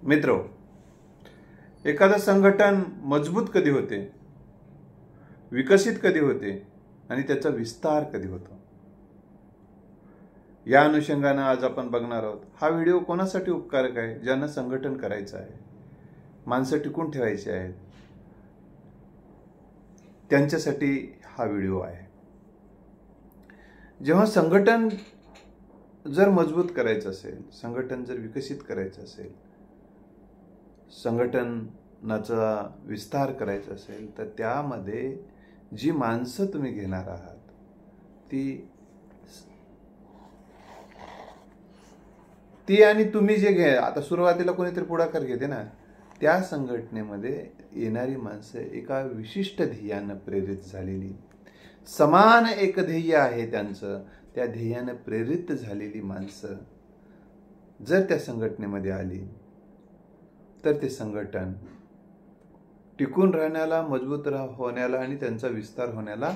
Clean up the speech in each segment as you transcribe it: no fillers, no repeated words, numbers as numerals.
मित्रो, एखादं संघटन मजबूत कधी होते, विकसित कधी होते आणि त्याचा विस्तार कधी होतो, या अनुषंगाने आज आपण बघणार आहोत. हा व्हिडिओ कोणासाठी उपकारक आहे? ज्यांना संघटन करायचं आहे, माणसं टिकून ठेवायची आहेत, त्यांच्यासाठी हा व्हिडिओ आहे. जेव्हा संघटन जर मजबूत करायचं असेल, संघटन जर विकसित करायचं असेल, संघटनाचा विस्तार करायचा असेल, तर त्यामध्ये जी माणसं तुम्ही घेणार आहात ती आणि तुम्ही जे घ्या, आता सुरुवातीला कोणीतरी पुढाकार घेते ना, त्या संघटनेमध्ये येणारी माणसं एका विशिष्ट ध्येयानं प्रेरित झालेली, समान एक ध्येय आहे त्यांचं, त्या ध्येयानं प्रेरित झालेली माणसं जर त्या संघटनेमध्ये आली तर ते संघटन टिकून राहण्याला, मजबूत होण्याला आणि त्यांचा विस्तार होण्याला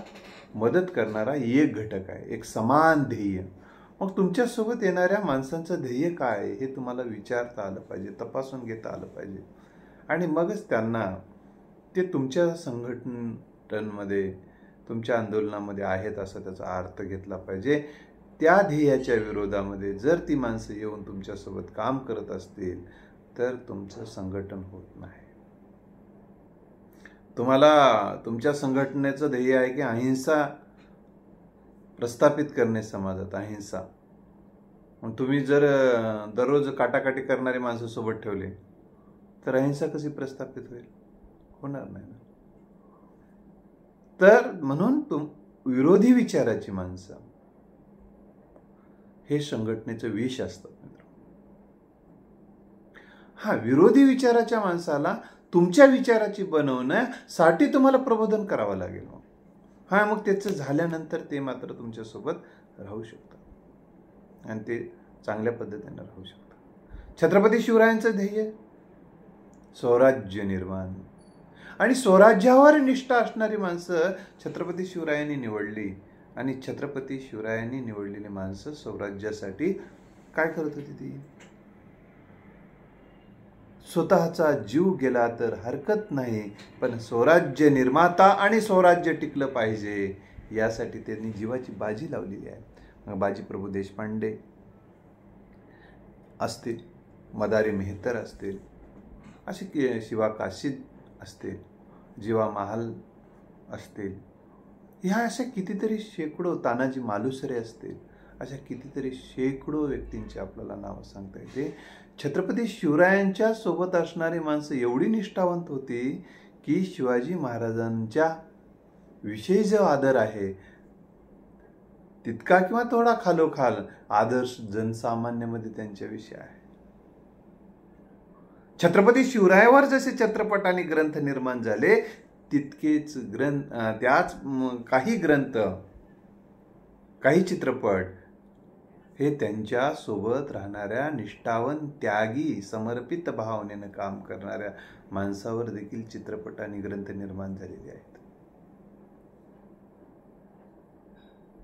मदत करणारा एक घटक आहे, एक समान ध्येय. मग तुमच्यासोबत येणाऱ्या माणसांचं ध्येय काय आहे हे तुम्हाला विचारता आलं पाहिजे, तपासून घेता आलं पाहिजे, आणि मगच त्यांना ते तुमच्या संघटनेमध्ये, तुमच्या आंदोलनामध्ये आहेत असा त्याचा अर्थ घेतला पाहिजे. त्या ध्येयाच्या विरोधामध्ये जर ती माणसं येऊन तुमच्यासोबत काम करत असतील तर तुमचं संघटन होत नाही. तुम्हाला तुमच्या संघटनेचं ध्येय आहे की अहिंसा प्रस्थापित करणे समाजात, अहिंसा. मग तुम्ही जर दररोज काटाकाटी करणारी माणसं सोबत ठेवले तर अहिंसा कशी प्रस्थापित होईल? होणार नाही ना. तर म्हणून विरोधी विचाराची माणसं हे संघटनेचं विष असतं. हा, विरोधी विचाराच्या माणसाला तुमच्या विचाराची बनवण्यासाठी तुम्हाला प्रबोधन करावं लागेल. हा, मग त्याचं झाल्यानंतर ते मात्र तुमच्यासोबत राहू शकतात आणि ते चांगल्या पद्धतीने राहू शकतात. छत्रपती शिवरायांचं ध्येय स्वराज्य निर्माण, आणि स्वराज्यावर निष्ठा असणारी माणसं छत्रपती शिवरायांनी निवडली, आणि छत्रपती शिवरायांनी निवडलेली माणसं स्वराज्यासाठी काय करत होती? ती स्वतःचा जीव गेला तर हरकत नाही, पण स्वराज्य निर्माता आणि स्वराज्य टिकलं पाहिजे यासाठी त्यांनी जीवाची बाजी लावलेली आहे. मग बाजीप्रभू देशपांडे असतील, मदारी मेहतर असतील, असे शिवा काशीद असतील, जीवा महाल असतील, ह्या अशा कितीतरी शेकडो, तानाजी मालुसरे असतील, अशा कितीतरी शेकडो व्यक्तींची आपल्याला नावं सांगता येते. छत्रपती शिवरायांच्या सोबत असणारी माणसं एवढी निष्ठावंत होती की शिवाजी महाराजांच्या विषयी जो आदर आहे तितका किंवा थोडा खालोखाल आदर्श जनसामान्यामध्ये त्यांच्याविषयी आहे. छत्रपती शिवरायावर जसे चित्रपट आणि ग्रंथ निर्माण झाले, तितकेच त्याच काही ग्रंथ, काही चित्रपट हे त्यांच्या सोबत राहणाऱ्या निष्ठावंत, त्यागी, समर्पित भावनेनं काम करणाऱ्या माणसावर देखील चित्रपट आणि ग्रंथ निर्माण झालेले आहेत.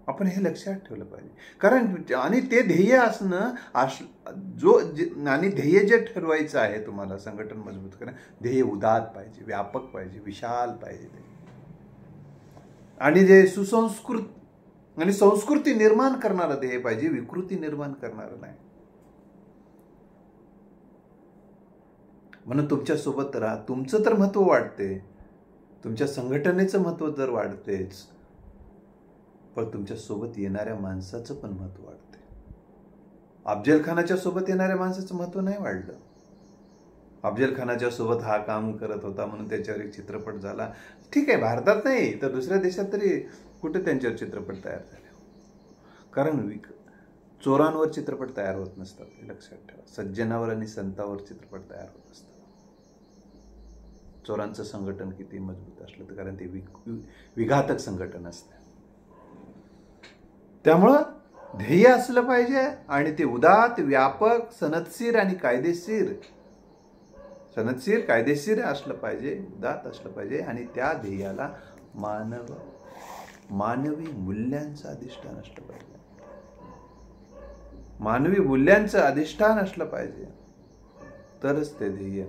आपण हे लक्षात ठेवलं पाहिजे. कारण आणि ते ध्येय असणं आणि ध्येय जे ठरवायचं आहे तुम्हाला संघटन मजबूत करणं, ध्येय उदात्त पाहिजे, व्यापक पाहिजे, विशाल पाहिजे, आणि जे सुसंस्कृत आणि संस्कृती निर्माण करणारं ध्येय पाहिजे, विकृती निर्माण करणारं नाही. म्हणून तुमच्या सोबत राहा. तुमचं तर महत्व वाढते, तुमच्या संघटनेचं महत्व तर वाढतेच, पण तुमच्या सोबत येणाऱ्या माणसाचं पण महत्व वाढते. अफजल खानाच्या सोबत येणाऱ्या माणसाचं महत्व नाही वाढलं. अफजल खानाच्या सोबत हा काम करत होता म्हणून त्याच्यावर एक चित्रपट झाला, ठीक आहे, भारतात नाही तर दुसऱ्या देशात तरी कुठे त्यांच्यावर चित्रपट तयार झाले. कारण चोरांवर चित्रपट तयार होत नसतात, हे लक्षात ठेवा. सज्जनावर आणि संतावर चित्रपट तयार होत असतात. चोरांचं संघटन किती मजबूत असलं तर, कारण ते विघातक संघटन असतं. त्यामुळं ध्येय असलं पाहिजे, आणि ते उदात्त, व्यापक, सनदशीर आणि कायदेशीर असलं पाहिजे, उदात्त असलं पाहिजे, आणि त्या ध्येयाला मानवी मूल्यांचं अधिष्ठान असलं पाहिजे. मानवी मूल्यांचं अधिष्ठान असलं पाहिजे. तरच ते ध्येय,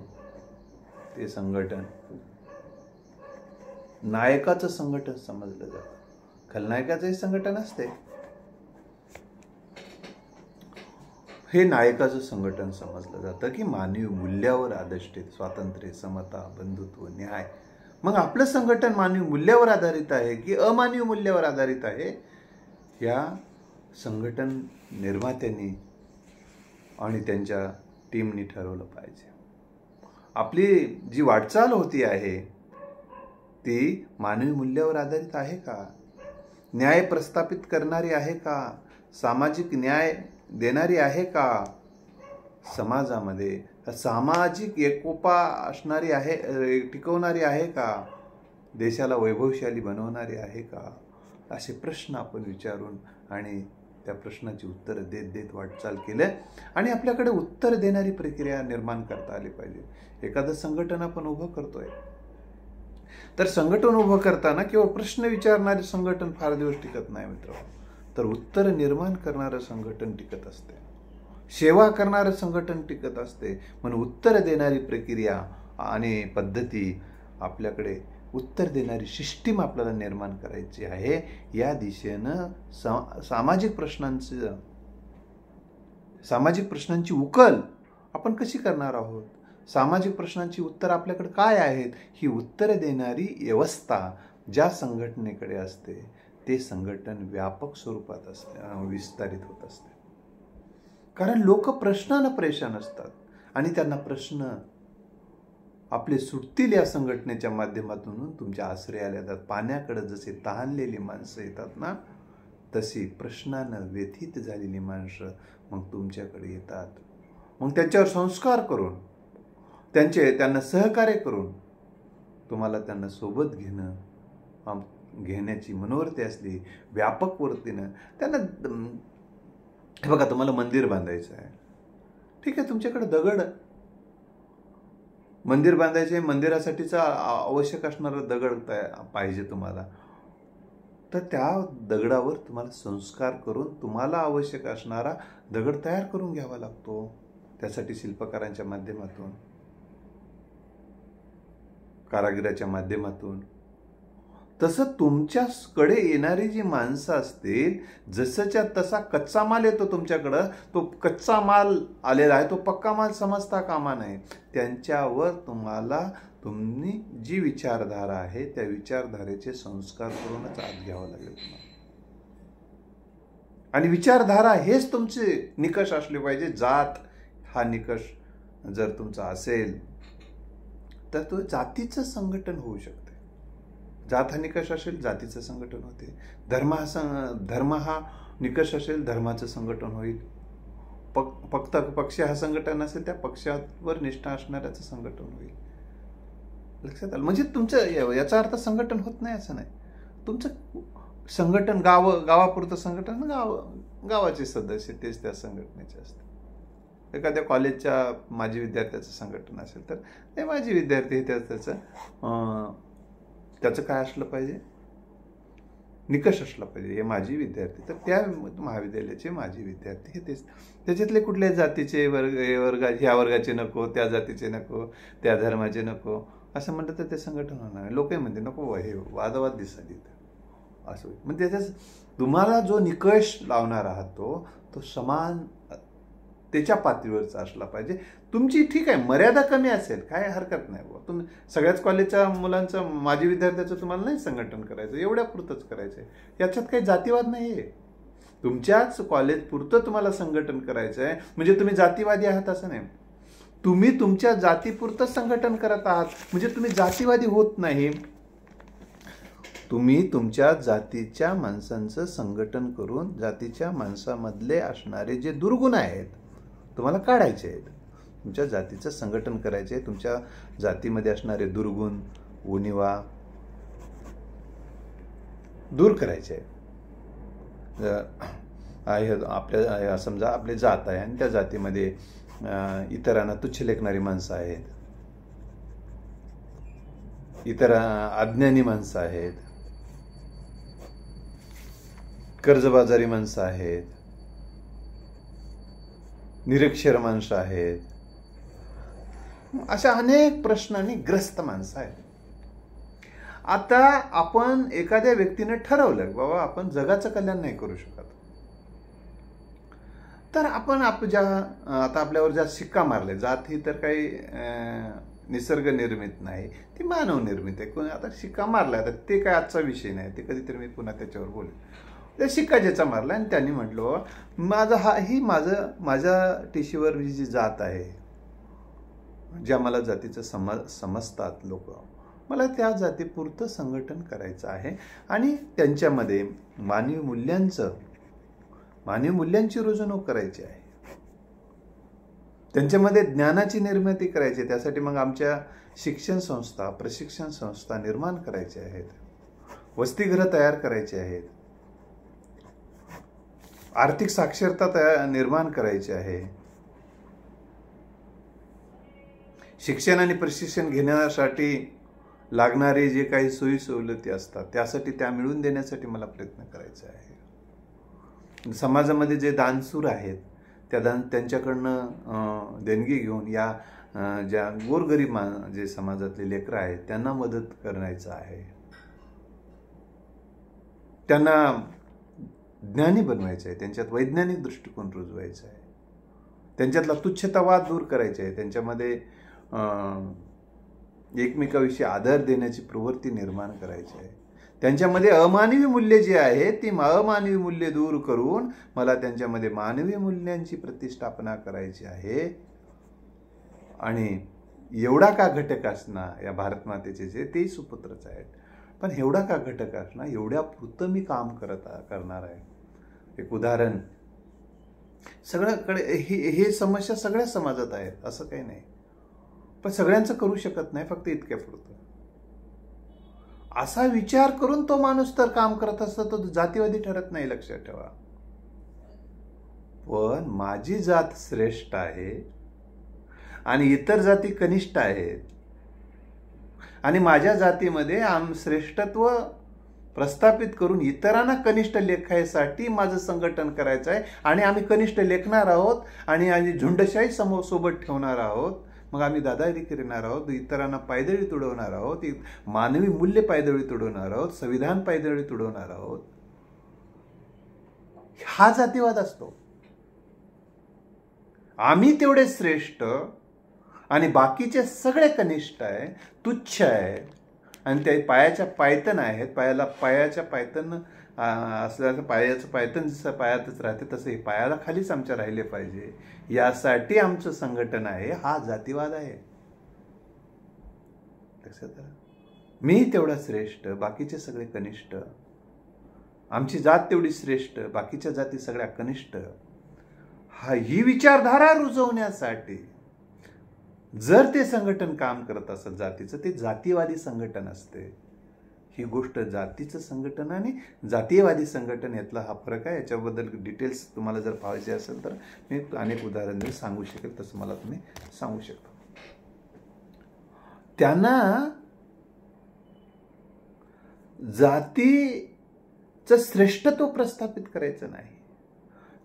ते संघटन नायकाचं संघटन समजलं जातं. खलनायकाचंही संघटन असते, हे नायकाचं संघटन समजलं जातं की मानवी मूल्यावर आधारित स्वातंत्र्य, समता, बंधुत्व, न्याय. मग आपलं संघटन मानवी मूल्यावर आधारित आहे की अमानवी मूल्यावर आधारित आहे, या संघटन निर्मात्यांनी आणि त्यांच्या टीमनी ठरवलं पाहिजे. आपली जी वाटचाल होती आहे ती मानवी मूल्यावर आधारित आहे का? न्याय प्रस्थापित करणारी आहे का? सामाजिक न्याय देणारी आहे का? समाजामध्ये सामाजिक एकोपा असणारी आहे, टिकवणारी आहे का? देशाला वैभवशाली बनवणारी आहे का? असे प्रश्न आपण विचारून आणि त्या प्रश्नाची उत्तरं देत देत वाटचाल केलं आणि आपल्याकडे उत्तर देणारी प्रक्रिया निर्माण करता आली पाहिजे. एखादं संघटन आपण उभं करतोय तर संघटन उभं करताना केवळ प्रश्न विचारणारे संघटन फार दिवस टिकत नाही मित्र, तर उत्तर निर्माण करणारं संघटन टिकत असते, सेवा करणारं संघटन टिकत असते. म्हणून उत्तर देणारी प्रक्रिया आणि पद्धती, आपल्याकडे उत्तर देणारी सिस्टीम आपल्याला निर्माण करायची आहे. या दिशेनं सामाजिक प्रश्नांची उकल आपण कशी करणार आहोत, सामाजिक प्रश्नांची उत्तर आपल्याकडे काय आहेत, ही उत्तर देणारी व्यवस्था ज्या संघटनेकडे असते ते संघटन व्यापक स्वरूपात विस्तारित होत असते. कारण लोक प्रश्नानं परेशान असतात आणि त्यांना प्रश्न आपले सुटतील या संघटनेच्या माध्यमातून तुमच्या आश्रयाला येतात. पाण्याकडे जसे तहानलेली माणसं येतात ना, तशी प्रश्नानं व्यथित झालेली माणसं मग तुमच्याकडे येतात. मग त्यांच्यावर संस्कार करून, त्यांना सहकार्य करून तुम्हाला त्यांना सोबत घेण्याची मनोवृत्ती असली, व्यापक वृत्तीनं त्यांना, बघा तुम्हाला मंदिर बांधायचं आहे, ठीक आहे, तुमच्याकडे दगड, मंदिर बांधायचे, मंदिरासाठीचा आवश्यक असणारा दगड पाहिजे तुम्हाला, तर त्या दगडावर तुम्हाला संस्कार करून तुम्हाला आवश्यक असणारा दगड तयार करून घ्यावा लागतो, त्यासाठी शिल्पकारांच्या माध्यमातून, कारागिराच्या माध्यमातून. तसं तुमच्याकडे येणारी जी माणसं असतील, जसंच्या तसा कच्चा माल येतो तुमच्याकडं, तो कच्चा माल आलेला आहे, तो पक्का माल समजता कामा नये. त्यांच्यावर तुम्ही जी विचारधारा आहे त्या विचारधारेचे संस्कार करूनच आत घ्यावं लागेल तुम्हाला. आणि विचारधारा हेच तुमचे निकष असले पाहिजे. जात हा निकष जर तुमचा असेल तर तो जातीचं संघटन होऊ शकते. जात हा निकष असेल, जातीचं संघटन होते. धर्म हा निकष असेल, धर्माचं संघटन होईल. फक्त पक्ष हा संघटन असेल, त्या पक्षावर निष्ठा असणाऱ्याचं संघटन होईल. लक्षात आलं? म्हणजे तुमचं याचा अर्थ संघटन होत नाही असं नाही. तुमचं संघटन गावापुरतं संघटन, गावाचे सदस्य तेच त्या संघटनेचे असते. एखाद्या कॉलेजच्या माजी विद्यार्थ्याचं संघटन असेल तर ते माजी विद्यार्थी त्याचं काय असलं पाहिजे, निकष असला पाहिजे, हे माजी विद्यार्थी, तर त्या महाविद्यालयाचे माजी विद्यार्थी हे तेच. त्याच्यातले कुठल्याही जातीचे ह्या वर्गाचे नको, त्या जातीचे नको, त्या धर्माचे नको असं म्हटलं तर ते संघटन होणार नाही. लोकही म्हणते नको, हे वादवाद दिसत असं. मग त्याच्याच तुम्हाला जो निकष लावणार आहात तो समान त्याच्या पातळीवरचा असला पाहिजे. तुमची ठीक आहे मर्यादा कमी असेल, काय हरकत नाही. तुम्ही सगळ्याच कॉलेजच्या मुलांचं, माजी विद्यार्थ्याचं तुम्हाला नाही संघटन करायचं, एवढ्या पुरतंच करायचं आहे. याच्यात काही जातीवाद नाही आहे. तुमच्याच कॉलेज पुरतं तुम्हाला संघटन करायचं आहे, म्हणजे तुम्ही जातीवादी आहात असं नाही. तुम्ही तुमच्या जातीपुरतं संघटन करत आहात म्हणजे तुम्ही जातीवादी होत नाही. तुम्ही तुमच्या जातीच्या माणसांचं संघटन करून जातीच्या माणसामधले असणारे जे दुर्गुण आहेत तुम्हाला काढायचे आहेत. तुमच्या जातीचं संघटन करायचे आहे. तुमच्या जातीमध्ये असणारे दुर्गुण, उणिवा दूर करायचे आहेत. आपल्या समजा आपली जात आहे आणि त्या जातीमध्ये इतरांना तुच्छ लेखणारी माणसं आहेत, इतर अज्ञानी माणसं आहेत, कर्जबाजारी माणसं आहेत, निरक्षर माणसं आहेत. अशा अनेक प्रश्नांनी ग्रस्त माणसं आहेत. आता आपण एखाद्या व्यक्तीने ठरवलं बाबा आपण जगाचं कल्याण नाही करू शकत, तर आपण आता आपल्यावर ज्या शिक्का मारले, जात ही तर काही निसर्ग निर्मित नाही, ती मानव निर्मित आहे. कोणी आता शिक्का मारला, तर ते काय आजचा विषय नाही, ते कधीतरी मी पुन्हा त्याच्यावर बोलेन. त्या शिक्का ज्याचा मारला आणि त्यांनी म्हटलं माझ्या टिशीवर जी जात आहे, ज्या मला जातीचं समजतात लोक, मला त्या जातीपुरतं संघटन करायचं आहे आणि त्यांच्यामध्ये मानवी मूल्यांची रुजवणूक करायची आहे, त्यांच्यामध्ये ज्ञानाची निर्मिती करायची. त्यासाठी मग आमच्या शिक्षण संस्था, प्रशिक्षण संस्था निर्माण करायच्या आहेत, वसतिगृह तयार करायची आहेत, आर्थिक साक्षरता निर्माण करायची आहे, शिक्षण आणि प्रशिक्षण घेण्यासाठी लागणारे जे काही सोयी सवलती असतात त्यासाठी त्या मिळवून देण्यासाठी मला प्रयत्न करायचा आहे. समाजामध्ये जे दानशूर आहेत त्यांच्याकडनं देणगी घेऊन या ज्या गोरगरीब जे समाजातले लेकरं आहेत त्यांना मदत करायचं आहे, त्यांना ज्ञानी बनवायचं आहे, त्यांच्यात वैज्ञानिक दृष्टिकोन रुजवायचा आहे, त्यांच्यातला तुच्छतावाद दूर करायचा आहे, त्यांच्यामध्ये एकमेकाविषयी आदर देण्याची प्रवृत्ती निर्माण करायची आहे, त्यांच्यामध्ये अमानवी मूल्ये जी आहेत ती अमानवी मूल्ये दूर करून मला त्यांच्यामध्ये मानवी मूल्यांची प्रतिष्ठापना करायची आहे. आणि एवढा का घटक असणार या भारत मातेचे जे ते सुपुत्रच आहेत, पण एवढा का घटक असणार, एवढ्या पुरतं मी काम करणार आहे. एक उदाहरण, सगळ्याकडे हे समस्या सगळ्या समाजात आहेत असं काही नाही, पण सगळ्यांचं करू शकत नाही, फक्त इतक्या पुरतं. असा विचार करून तो माणूस तर काम करत असतो, तो जातीवादी ठरत नाही, लक्षात ठेवा. पण माझी जात श्रेष्ठ आहे आणि इतर जाती कनिष्ठ आहेत आणि माझ्या जातीमध्ये श्रेष्ठत्व प्रस्थापित करून इतरांना कनिष्ठ लेखायसाठी माझं संघटन करायचं आहे आणि आम्ही कनिष्ठ लेखणार आहोत आणि झुंडशाही सोबत ठेवणार आहोत. मग आम्ही दादागिरी करणार आहोत, इतरांना पायदळी तुडवणार आहोत, मानवी मूल्य पायदळी तुडवणार आहोत, संविधान पायदळी तुडवणार आहोत. हा जातीवाद असतो. आम्ही तेवढे श्रेष्ठ आणि बाकीचे सगळे कनिष्ठ आहे, तुच्छ आहे आणि ते पायाच्या पायतन आहेत. पायाच्या पायतन असल्याचं पायाचं पायतन जसं पायातच राहते तसं हे पायाला खालीच आमच्या राहिले पाहिजे, यासाठी आमचं संघटन आहे. हा जातीवाद आहे. लक्षात आलं? मी तेवढा श्रेष्ठ, बाकीचे सगळे कनिष्ठ, आमची जात तेवढी श्रेष्ठ, बाकीच्या जाती सगळ्या कनिष्ठ, ही विचारधारा रुजवण्यासाठी जर ते संघटन काम करत असेल जातीचं, ते जातीवादी संघटन असते. ही गोष्ट जातीचं संघटन आणि जातीयवादी संघटन यातला हा फरक आहे. याच्याबद्दल डिटेल्स तुम्हाला जर पाहायचे असेल तर मी अनेक उदाहरण सांगू शकेल, तसं मला तुम्ही सांगू शकता. त्यांना जातीचं श्रेष्ठत्व प्रस्थापित करायचं नाही.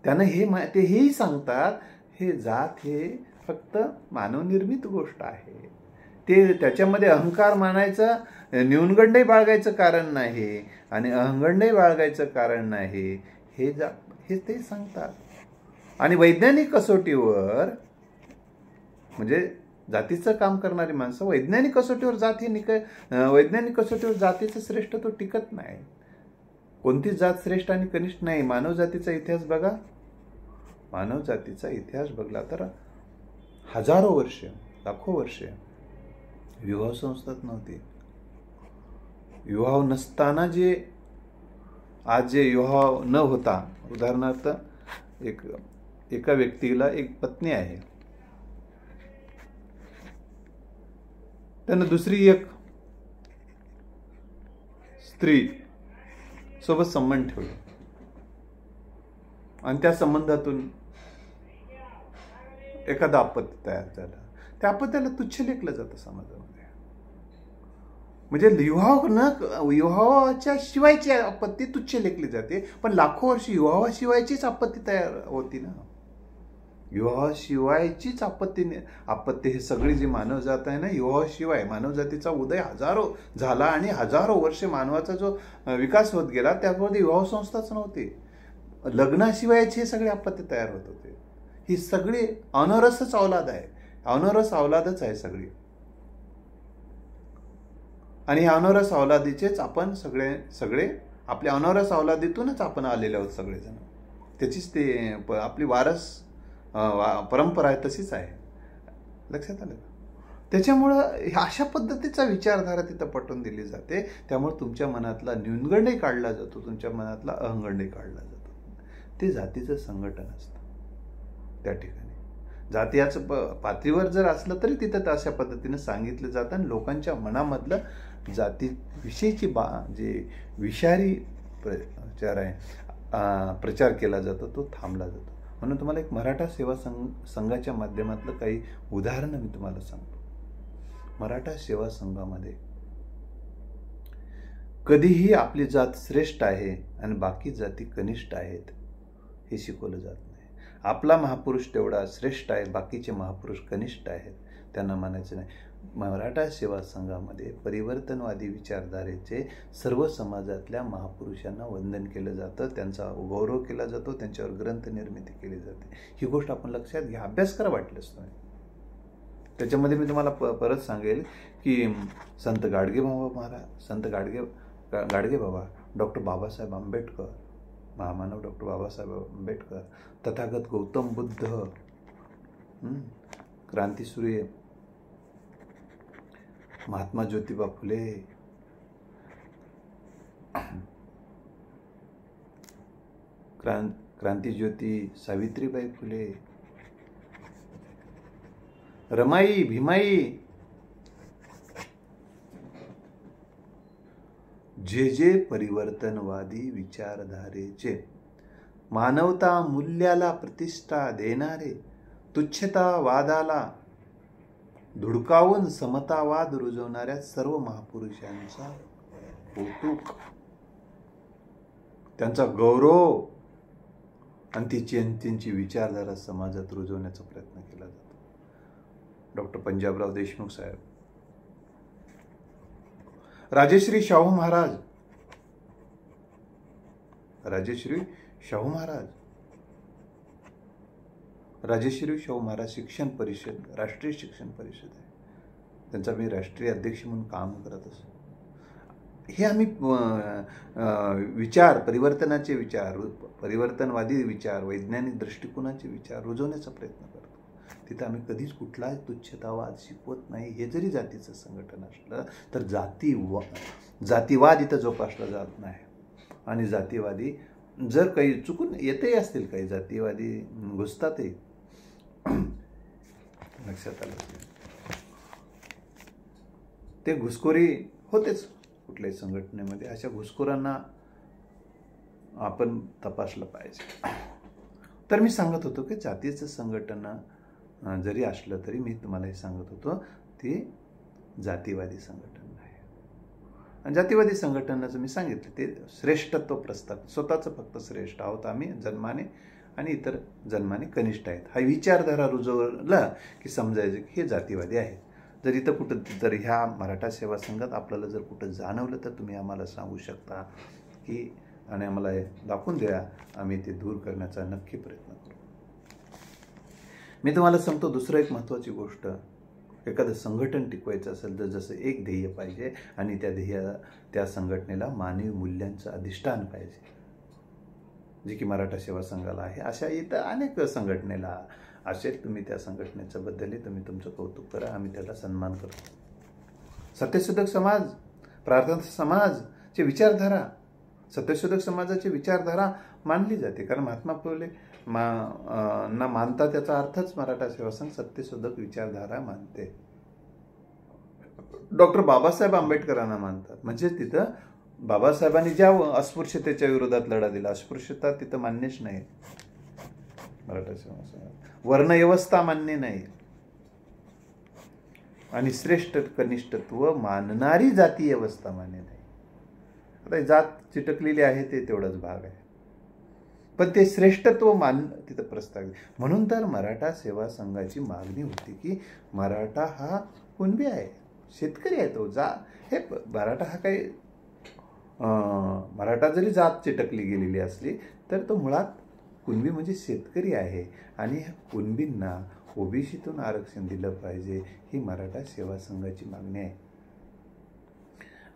त्यांना हेही सांगतात हे जात हे फक्त मानवनिर्मित गोष्ट आहे, ते त्याच्यामध्ये अहंकार मानायचा, न्यूनगंडही बाळगायचं कारण नाही आणि अहंगंडही बाळगायचं कारण नाही, हे ते सांगतात. आणि वैज्ञानिक कसोटीवर म्हणजे जातीचं काम करणारी माणसं वैज्ञानिक कसोटीवर वैज्ञानिक कसोटीवर जातीचं श्रेष्ठत्व टिकत नाही. कोणतीच जात श्रेष्ठ आणि कनिष्ठ नाही. मानव जातीचा इतिहास बघा, मानव जातीचा इतिहास बघला तर हजारो वर्ष, लाखो वर्ष विवाह संस्थाच नव्हती. विवाह नसताना आज जे विवाह न होता, उदाहरणार्थ एका व्यक्तीला एक पत्नी आहे, त्यानं दुसरी एक स्त्री सोबत संबंध ठेवला आणि त्या संबंधातून एखादा आपत्ती तयार झाला, त्या आपत्तीला तुच्छ लेखलं जातं समाजामध्ये. म्हणजे विवाहाच्या शिवायची आपत्ती तुच्छ लेखली जाते, पण लाखो वर्ष विवाहाशिवायचीच आपत्ती तयार होती ना. विवाहाशिवायचीच आपत्ती हे सगळी जी मानवजात आहे ना, विवाहाशिवाय मानवजातीचा उदय झाला आणि हजारो वर्षे मानवाचा जो विकास होत गेला त्यामध्ये विवाह संस्थाच नव्हती. लग्नाशिवायचे हे सगळे आपत्ती तयार होत होते. ही सगळी अनरसच अवलाद आहे, अनरस अवलादच आहे सगळी. आणि ह्या अनरस अवलादीचेच आपण सगळे आपल्या अनरस अवलादीतूनच आपण आलेले आहोत सगळेजण. त्याचीच ते आपली वारस परंपरा आहे, तशीच आहे. लक्षात आलं? त्याच्यामुळं अशा पद्धतीचा विचारधारा तिथं पटवून दिली जाते. त्यामुळे तुमच्या मनातला न्यूनगंडही काढला जातो, तुमच्या मनातला अहंगंडही काढला जातो. ते जातीचं संघटन असतं त्या ठिकाणी. जातीयाचं पातळीवर जर असलं तरी तिथं अशा पद्धतीनं सांगितलं जातं आणि लोकांच्या मनामधलं जातीविषयीची जे विषारी प्रचार केला जातो तो थांबला जातो. म्हणून तुम्हाला एक मराठा सेवा संघाच्या माध्यमातलं काही उदाहरणं मी तुम्हाला सांगतो. मराठा सेवा संघामध्ये कधीही आपली जात श्रेष्ठ आहे आणि बाकी जाती कनिष्ठ आहेत हे शिकवलं जात नाही. आपला महापुरुष तेवढा श्रेष्ठ आहे, बाकीचे महापुरुष कनिष्ठ आहेत, त्यांना मानायचं नाही. मराठा सेवा संघामध्ये परिवर्तनवादी विचारधारेचे सर्व समाजातल्या महापुरुषांना वंदन केलं जातं, त्यांचा गौरव केला जातो, त्यांच्यावर ग्रंथ निर्मिती केली जाते. ही गोष्ट आपण लक्षात घ्या, अभ्यास करा वाटलंच नाही. त्याच्यामध्ये मी तुम्हाला परत सांगेल की संत गाडगेबाबा महाराज, संत गाडगेबाबा, डॉक्टर बाबासाहेब आंबेडकर, महामानव डॉक्टर बाबासाहेब आंबेडकर, तथागत गौतम बुद्ध, क्रांतीसूर्य महात्मा ज्योतिबा फुले, क्रांतीज्योती सावित्रीबाई फुले, रमाई भीमाई, जे परिवर्तनवादी विचारधारेचे, मानवता मूल्याला प्रतिष्ठा देणारे, तुच्छतावादाला धुडकावून समतावाद रुजवणाऱ्या सर्व महापुरुषांचा कौतुक, त्यांचा गौरव आणि त्यांची विचारधारा समाजात रुजवण्याचा प्रयत्न केला जातो. डॉक्टर पंजाबराव देशमुख साहेब, राजश्री शाहू महाराज, राजश्री शाहू महाराज शिक्षण परिषद, राष्ट्रीय शिक्षण परिषद आहे, त्यांचा मी राष्ट्रीय अध्यक्ष म्हणून काम करत असतो. हे आम्ही विचार, परिवर्तनाचे विचार, परिवर्तनवादी विचार, वैज्ञानिक दृष्टिकोनाचे विचार रुजवण्याचा प्रयत्न करतो. तिथं आम्ही कधीच कुठलाच तुच्छतावाद शिकवत नाही. हे जरी जातीचं संघटन असलं तर जातीवाद इथं जोपासला जात नाही. आणि जातीवादी जर काही चुकून येतही असतील, काही जातीवादी घुसतातही, लक्षात आलं, ते घुसखोरी होतेच कुठल्याही संघटनेमध्ये. अशा घुसखोरांना आपण तपासलं पाहिजे. तर मी सांगत होतो की जातीचं संघटन जरी असलं तरी मी तुम्हाला हे सांगत होतो ते जातीवादी संघटन आहे. आणि जातीवादी संघटनाचं मी सांगितलं ते श्रेष्ठत्व प्रस्थापित, स्वतःचं फक्त श्रेष्ठ आहोत आम्ही जन्माने आणि इतर जन्माने कनिष्ठ आहेत, हा विचारधारा रुजवला की समजायचं की हे जातीवादी आहेत. जर इथं कुठं जर ह्या मराठा सेवा संघात आपल्याला जर कुठं जाणवलं तर तुम्ही आम्हाला सांगू शकता की, आणि आम्हाला हे दाखवून द्या, आम्ही ते दूर करण्याचा नक्की प्रयत्न करू. मी तुम्हाला सांगतो दुसरं एक महत्त्वाची गोष्ट, एखादं संघटन टिकवायचं असेल तर जसं एक ध्येय पाहिजे आणि त्या संघटनेला मानवी मूल्यांचं अधिष्ठान पाहिजे, जे की मराठा सेवा संघाला आहे. अशा इथं अनेक संघटनेला असेल. तुम्ही त्या संघटनेच्या बद्दलही तुम्ही तुमचं कौतुक करा, आम्ही त्याला सन्मान करतो. सत्यशोधक समाज, प्रार्थना समाजची विचारधारा, सत्यशोधक समाजाची विचारधारा मानली जाते, कारण महात्मा फुले ना मानता त्याचा अर्थच मराठा सेवा संघ सत्यशोधक विचारधारा मानते. डॉक्टर बाबासाहेब आंबेडकरांना मानतात, म्हणजे तिथं बाबासाहेबांनी ज्या अस्पृश्यतेच्या विरोधात लढा दिला, अस्पृश्यता तिथं मान्यच नाही मराठा सेवा संघात. वर्णव्यवस्था मान्य नाही आणि श्रेष्ठ कनिष्ठत्व मानणारी जाती व्यवस्था मान्य नाही. आता जात चिटकलेली आहे ते तेवढाच भाग आहे. पण ते श्रेष्ठत्व तिथं प्रस्तावित. म्हणून तर मराठा सेवा संघाची मागणी होती की मराठा हा कुणबी आहे, शेतकरी आहे तो. हे मराठा हा काही मराठा जरी जात चिटकली गेलेली असली तर तो मुळात कुणबी म्हणजे शेतकरी आहे. आणि ह्या कुणबींना ओबीसीतून आरक्षण दिलं पाहिजे, ही मराठा सेवा संघाची मागणी आहे.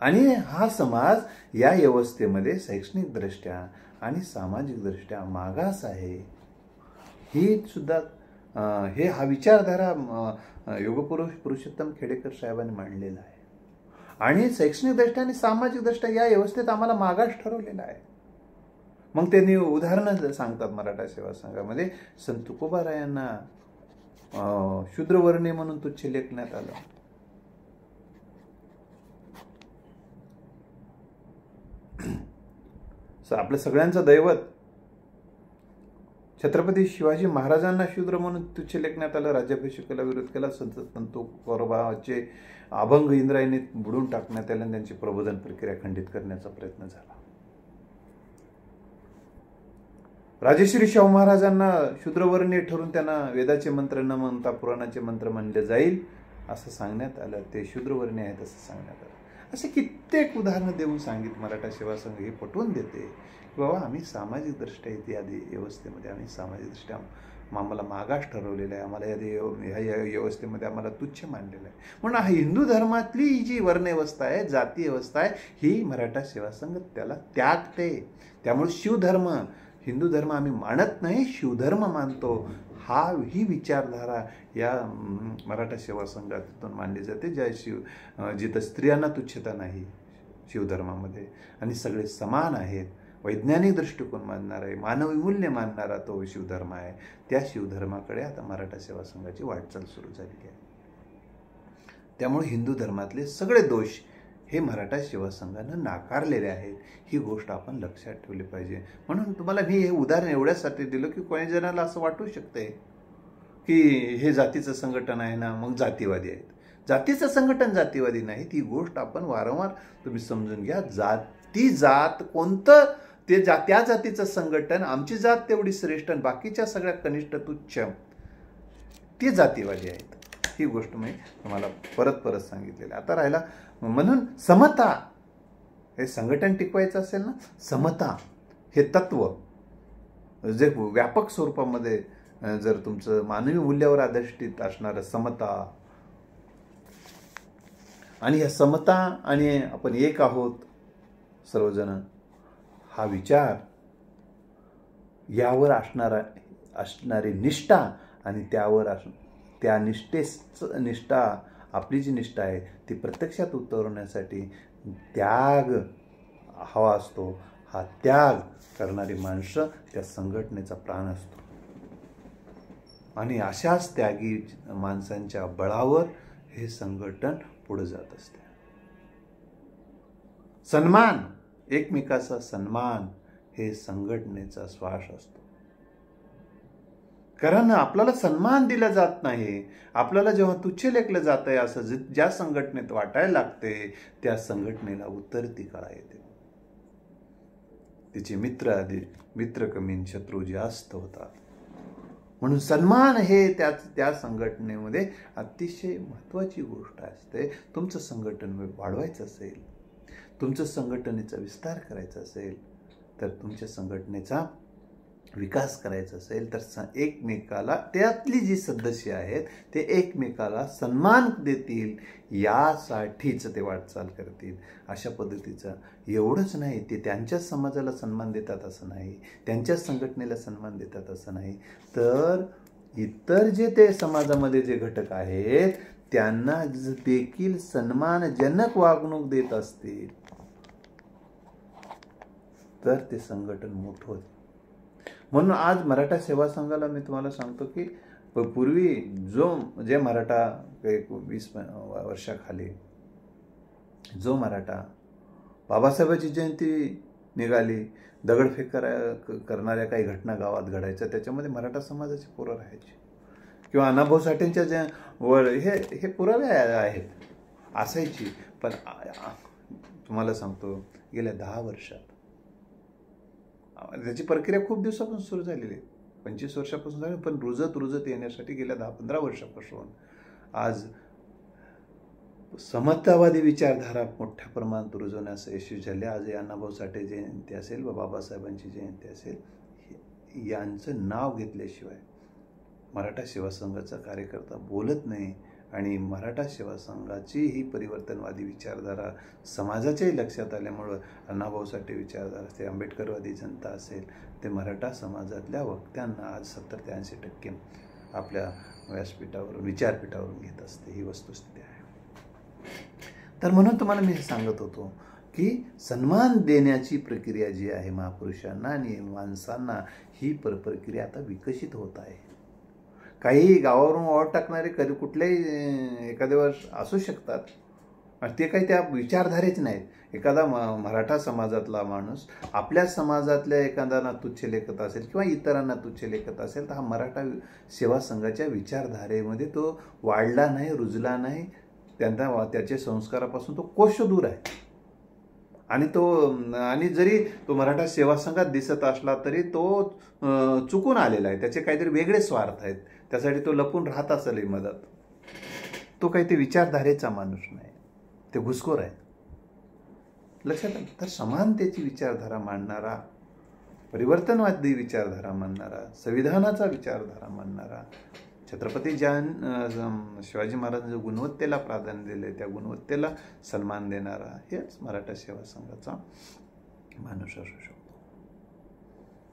आणि हा समाज या व्यवस्थेमध्ये शैक्षणिक दृष्ट्या आणि सामाजिक दृष्ट्या मागास आहे. ही सुद्धा हा विचारधारा योगपुरुष पुरुषोत्तम खेडेकर साहेबांनी मांडलेला आहे. आणि शैक्षणिक दृष्ट्या आणि सामाजिक दृष्ट्या या व्यवस्थेत आम्हाला मागास ठरवलेला आहे. मग त्यांनी उदाहरणं सांगतात मराठा सेवा संघामध्ये. संत तुकोबारायांना शूद्रवर्णीय म्हणून तुच्छ लेखण्यात आलं. आपल्या सगळ्यांचं दैवत छत्रपती शिवाजी महाराजांना शूद्र म्हणून तुच्छ लेखण्यात आलं. राज्याभिषेकाला विरोध केला. संत तुकोबाचे अभंग इंद्रायणीत बुडून टाकण्यात आले आणि त्यांची प्रबोधन प्रक्रिया खंडित करण्याचा प्रयत्न झाला. राजश्री शाहू महाराजांना शूद्रवर्णीय ठरून त्यांना वेदाचे मंत्र न म्हणता पुराणाचे मंत्र म्हणले जाईल असं सांगण्यात आलं. ते शूद्रवर्णीय आहेत असं सांगण्यात आलं. असे कित्येक उदाहरणं देऊन सांगितलं. मराठा सेवा संघ हे पटवून देते की बाबा आम्ही सामाजिक दृष्ट्या इत्यादी व्यवस्थेमध्ये आम्ही सामाजिक दृष्ट्या आम्हाला मागास ठरवलेला आहे. आम्हाला ह्या व्यवस्थेमध्ये आम्हाला तुच्छ मानलेलं आहे. म्हणून हा हिंदू धर्मातली जी वर्णव्यवस्था आहे, जाती व्यवस्था आहे, ही मराठा सेवा संघ त्याला त्यागते. त्यामुळे शिवधर्म, हिंदू धर्म आम्ही मानत नाही, शिवधर्म मानतो. ही विचारधारा या मराठा सेवा संघातून मांडली जाते. जिथं स्त्रियांना तुच्छता नाही शिवधर्मामध्ये आणि सगळे समान आहेत, वैज्ञानिक दृष्टिकोन मानणारा आहे, मानवी मूल्य मानणारा तो शिवधर्म आहे. त्या शिवधर्माकडे आता मराठा सेवा संघाची वाटचाल सुरू झालेली आहे. त्यामुळे हिंदू धर्मातले सगळे दोष हे मराठा सेवा संघानं नाकारलेले आहेत. ही गोष्ट आपण लक्षात ठेवली पाहिजे. म्हणून तुम्हाला मी हे उदाहरण एवढ्यासाठी दिलं की कोणी जणाला असं वाटू शकते की हे जातीचं संघटन आहे ना, मग जातीवादी आहेत. जातीचं संघटन जातीवादी नाही. ती गोष्ट आपण वारंवार तुम्ही समजून घ्या. जात कोणतं ते त्या जातीचं संघटन, आमची जात तेवढी श्रेष्ठ आणि बाकीच्या सगळ्या कनिष्ठ तुच्छ, ते जातीवादी आहेत. ही गोष्ट मी तुम्हाला परत सांगितलेली. आता राहिला म्हणून समता, हे संघटन टिकवायचं असेल ना, समता हे तत्व जे व्यापक स्वरूपामध्ये जर तुमचं मानवी मूल्यावर अधिष्ठित असणारं समता आणि ह्या समता आणि आपण एक आहोत सर्वजण, हा विचार, यावर असणारी निष्ठा आणि त्या निष्ठा आपली जी निष्ठा आहे ती प्रत्यक्षात उतरवण्यासाठी त्याग हवा असतो. हा त्याग करणारी माणसं त्या संघटनेचा प्राण असतो. आणि अशाच त्यागी माणसांच्या बळावर हे संघटन पुढे जात असते. सन्मान, एकमेकाचा सन्मान हे संघटनेचा श्वास असतो. कारण आपल्याला सन्मान दिला जात नाही, आपल्याला जेव्हा तुच्छ लेखलं जात आहे असं ज्या संघटनेत वाटायला लागते त्या संघटनेला उतरती कळा येते. तिचे मित्र कमी, शत्रू जास्त होतात. म्हणून सन्मान हे त्या संघटनेमध्ये अतिशय महत्त्वाची गोष्ट असते. तुमचं संघटन वाढवायचं असेल, तुमचं संघटनेचा विस्तार करायचा असेल, तर तुमच्या संघटनेचा विकास करायचा असेल तर एकमेकाला, त्यातली जी सदस्य आहेत ते एकमेकाला सन्मान देतील, यासाठीच ते वाटचाल करतील. अशा पद्धतीचं एवढंच नाही, ते त्यांच्याच समाजाला सन्मान देतात असं नाही, त्यांच्याच संघटनेला सन्मान देतात असं नाही, तर इतर जे ते समाजामध्ये जे घटक आहेत त्यांना देखील सन्मानजनक वागणूक देत असतील तर ते संघटन मोठं होतं. म्हणून आज मराठा सेवा संघाला मी तुम्हाला सांगतो की पूर्वी जे मराठा 20 वर्षाखाली जो मराठा बाबासाहेबांची जयंती निघाली, दगडफेक करणाऱ्या काही घटना गावात घडायच्या, त्याच्यामध्ये मराठा समाजाचे पोरं राहायचे. किंवा अण्णाभाऊ साठेंच्या ज्या हे पुरावे आहेत असायची. पण तुम्हाला सांगतो गेल्या 10 वर्षात त्याची प्रक्रिया खूप दिवसापासून सुरू झालेली आहे, 25 वर्षापासून झाली, पण रुजत येण्यासाठी गेल्या 10-15 वर्षापासून आज समतावादी विचारधारा मोठ्या प्रमाणात रुजवण्यास यशस्वी झाले. आज अण्णाभाऊ साठे जयंती असेल व बाबासाहेबांची जयंती असेल, यांचं नाव घेतल्याशिवाय मराठा सेवा संघाचा कार्यकर्ता बोलत नाही. आणि मराठा सेवा संघाची ही परिवर्तनवादी विचारधारा समाजाच्याही लक्षात आल्यामुळं अण्णाभाऊ साठे विचारधारा असेल, आंबेडकरवादी जनता असेल, ते मराठा समाजातल्या वक्त्यांना आज 70 ते 80% आपल्या व्यासपीठावरून विचारपीठावरून घेत असते. ही वस्तुस्थिती आहे. तर म्हणून तुम्हाला मी हे सांगत होतो की सन्मान देण्याची प्रक्रिया जी आहे महापुरुषांना आणि माणसांना, ही प्रक्रिया आता विकसित होत आहे. काही गावावरून ओढ टाकणारे कधी कुठल्याही एखाद्या वर्ष असू शकतात, ते काही त्या विचारधारेच नाहीत. एखादा मराठा समाजातला माणूस आपल्या समाजातल्या एखाद्याला तुच्छ लेखत असेल किंवा इतरांना तुच्छ लेखत असेल, तर हा मराठा सेवा संघाच्या विचारधारेमध्ये तो वाढला नाही, रुजला नाही. त्याच्या संस्कारापासून तो कोश दूर आहे. आणि जरी तो मराठा सेवा संघात दिसत असला तरी तो चुकून आलेला आहे. त्याचे काहीतरी वेगळे स्वार्थ आहेत, त्यासाठी तो लपून राहत असेल मदत. तो काही ते विचारधारेचा माणूस नाही, ते घुसखोर आहे. लक्षात आलं. तर समानतेची विचारधारा मांडणारा, परिवर्तनवादी विचारधारा मांडणारा, संविधानाचा विचारधारा मांडणारा, छत्रपती शिवाजी महाराजांच्या गुणवत्तेला प्राधान्य दिले, त्या गुणवत्तेला सन्मान देणारा, हेच मराठा सेवा संघाचा माणूस असू शकतो.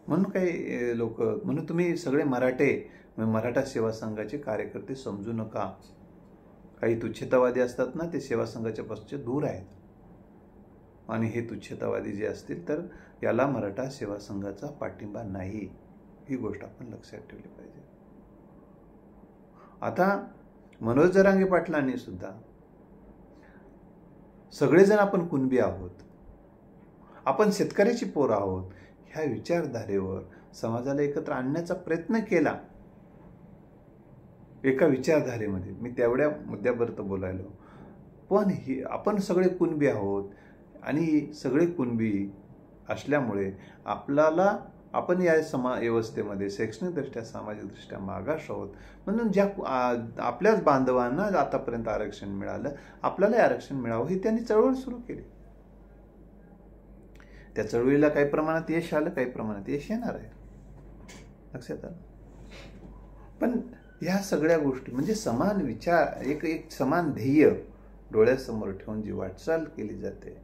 म्हणून काही लोक, म्हणून तुम्ही सगळे मराठा सेवा संघाचे कार्यकर्ते समजू नका. काही तुच्छतावादी असतात ना, ते सेवा संघाच्या पासून दूर आहेत. आणि हे तुच्छतावादी जे असतील तर याला मराठा सेवा संघाचा पाठिंबा नाही. ही गोष्ट आपण लक्षात ठेवली पाहिजे. आता मनोज जरांगे पाटलांनी सुद्धा, सगळेजण आपण कुणबी आहोत, आपण शेतकऱ्याची पोरं आहोत, ह्या विचारधारेवर समाजाला एकत्र आणण्याचा प्रयत्न केला. एका विचारधारेमध्ये मी तेवढ्या मुद्द्यावर तर बोलायलो, पण आपण सगळे कुणबी आहोत आणि सगळे कुणबी असल्यामुळे आपण या व्यवस्थेमध्ये शैक्षणिकदृष्ट्या, सामाजिकदृष्ट्या मागास आहोत. म्हणून ज्या आपल्याच बांधवांना आतापर्यंत आरक्षण मिळालं, आपल्याला आरक्षण मिळावं, ही त्यांनी चळवळ सुरू केली. त्या चळवळीला काही प्रमाणात यश आलं, काही प्रमाणात यश येणार आहे. लक्षात आलं. पण ह्या सगळ्या गोष्टी म्हणजे समान विचार, एक समान ध्येय डोळ्यासमोर ठेवून जी वाटचाल केली जाते,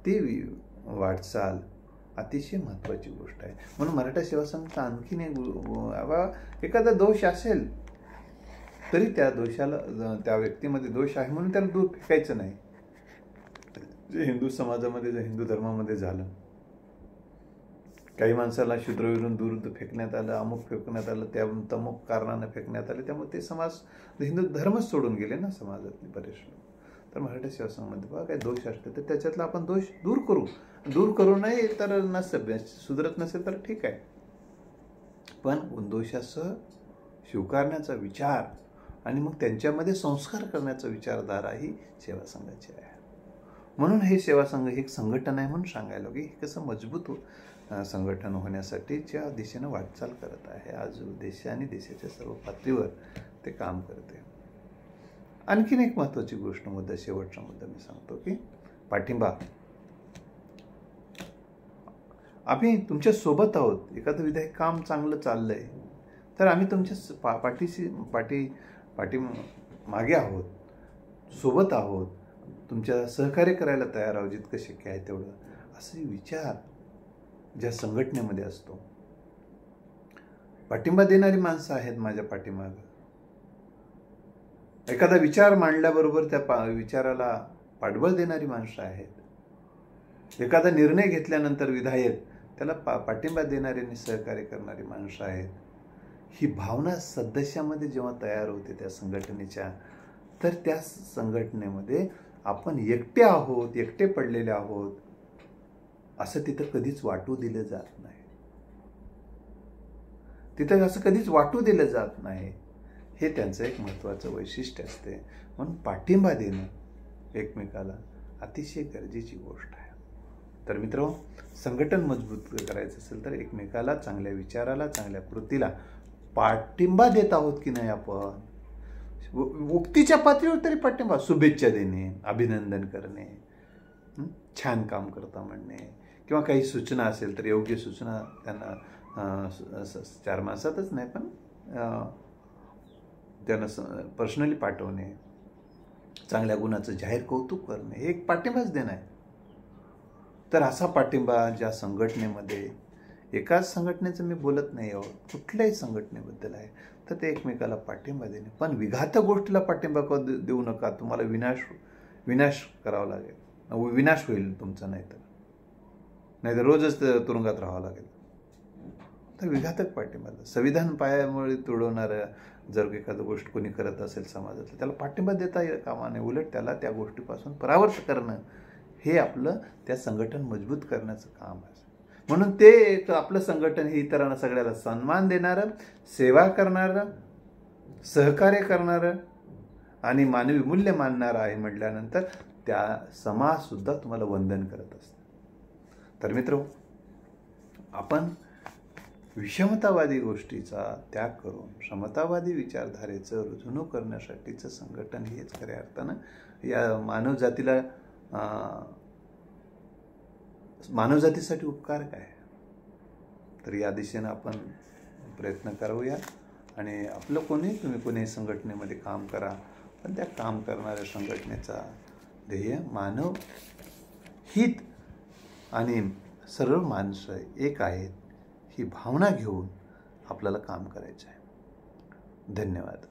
ती वाटचाल अतिशय महत्त्वाची गोष्ट आहे. म्हणून मराठा सेवा संघाचा आणखीन एखादा दोष असेल तरी त्या दोषाला, त्या व्यक्तीमध्ये दोष आहे म्हणून त्याला दूर फेकायचं नाही. जे हिंदू समाजामध्ये, जे हिंदू धर्मामध्ये झालं, काही माणसाला शूद्रविरून दूर फेकण्यात आलं, अमुक फेकण्यात आलं, त्या तमुक कारणानं फेकण्यात आले, त्यामुळे ते समाज, हिंदू धर्मच सोडून गेले ना समाजातले बरेच लोक. तर मराठा सेवा संघामध्ये बघा काही दोष असले तर त्याच्यातला आपण दोष दूर करू नये. तर सुधरत नसेल तर ठीक आहे, पण दोषासह स्वीकारण्याचा विचार आणि मग त्यांच्यामध्ये संस्कार करण्याचा विचारधारा ही सेवा संघाची आहे. म्हणून हे सेवा संघ हे एक संघटन आहे म्हणून सांगायला की हे कसं मजबूत संघटन होण्यासाठीच्या दिशेनं वाटचाल करत आहे. आज देश आणि देशाच्या सर्व पातळीवर ते काम करते. आणखीन एक महत्त्वाची गोष्ट, शेवटचा मुद्दा मी सांगतो की पाठिंबा. आम्ही तुमच्या सोबत आहोत. एखादं विधायक काम चांगलं चाललंय तर आम्ही तुमच्या पाठी मागे आहोत, सोबत आहोत, तुमच्या सहकार्य करायला तयार आहोत जितकं शक्य आहे तेवढं, असे विचार ज्या संघटनेमध्ये असतो. पाठिंबा देणारी माणसं आहेत माझ्या पाठीमागं. एखादा विचार मांडल्याबरोबर त्या विचाराला पाठबळ देणारी माणसं आहेत. एखादा निर्णय घेतल्यानंतर विधायक त्याला पाठिंबा देणारी आणि सहकार्य करणारी माणसं आहेत. ही भावना सदस्यामध्ये जेव्हा तयार होते त्या संघटनेच्या, तर त्या संघटनेमध्ये आपण एकटे आहोत, एकटे पडलेले आहोत असं तिथं कधीच वाटू दिलं जात नाही. तिथं असं कधीच वाटू दिलं जात नाही. हे त्यांचं एक महत्त्वाचं वैशिष्ट्य असते. म्हणून पाठिंबा देणं एकमेकाला अतिशय गरजेची गोष्ट आहे. तर मित्र, संघटन मजबूत करायचं असेल तर एकमेकाला, चांगल्या विचाराला, चांगल्या कृतीला पाठिंबा देत आहोत की नाही आपण. उक्तीच्या पातळीवर तरी पाठिंबा, शुभेच्छा देणे, अभिनंदन करणे, छान काम करता म्हणणे, किंवा काही सूचना असेल तर योग्य सूचना त्यांना 4 माणसातच नाही पण त्यांना पर्सनली पाठवणे, चांगल्या गुणाचं जाहीर कौतुक करणे, हे एक पाठिंबाच देणं आहे. तर असा पाठिंबा ज्या संघटनेमध्ये, एकाच संघटनेचं मी बोलत नाही आहोत, कुठल्याही संघटनेबद्दल आहे, तर ते एकमेकाला पाठिंबा देणे. पण विघातक गोष्टीला पाठिंबा देऊ नका, तुम्हाला विनाश करावा लागेल, विनाश होईल तुमचा. नाहीतर रोजच तुरुंगात राहावं लागेल. तर विघातक पाठिंबा, संविधान पायामुळे तुडवणारं जर एखादं गोष्ट कोणी करत असेल समाजातलं, त्याला पाठिंबा देता कामा नये, उलट त्याला त्या गोष्टीपासून परावर्त करणं हे आपलं त्या संघटन मजबूत करण्याचं काम आहे. म्हणून ते एक आपलं संघटन हे इतरांना सगळ्याला सन्मान देणारं, सेवा करणारं, सहकार्य करणारं आणि मानवी मूल्य मानणारं आहे म्हटल्यानंतर त्या समाजसुद्धा तुम्हाला वंदन करत असतं. तर मित्र, आपण विषमतावादी गोष्टीचा त्याग करून समतावादी विचारधारेचं रुजवणूक करण्यासाठीचं संघटन हेच खऱ्या अर्थानं या मानवजातीसाठी उपकार काय. तर या दिशेनं आपण प्रयत्न करूया. आणि आपलं तुम्ही कोणी संघटनेमध्ये काम करा, पण त्या काम करणाऱ्या संघटनेचा ध्येय मानव हित आणि सर्व माणसं एक आहेत ही भावना घेऊन आपल्याला काम करायचं आहे. धन्यवाद.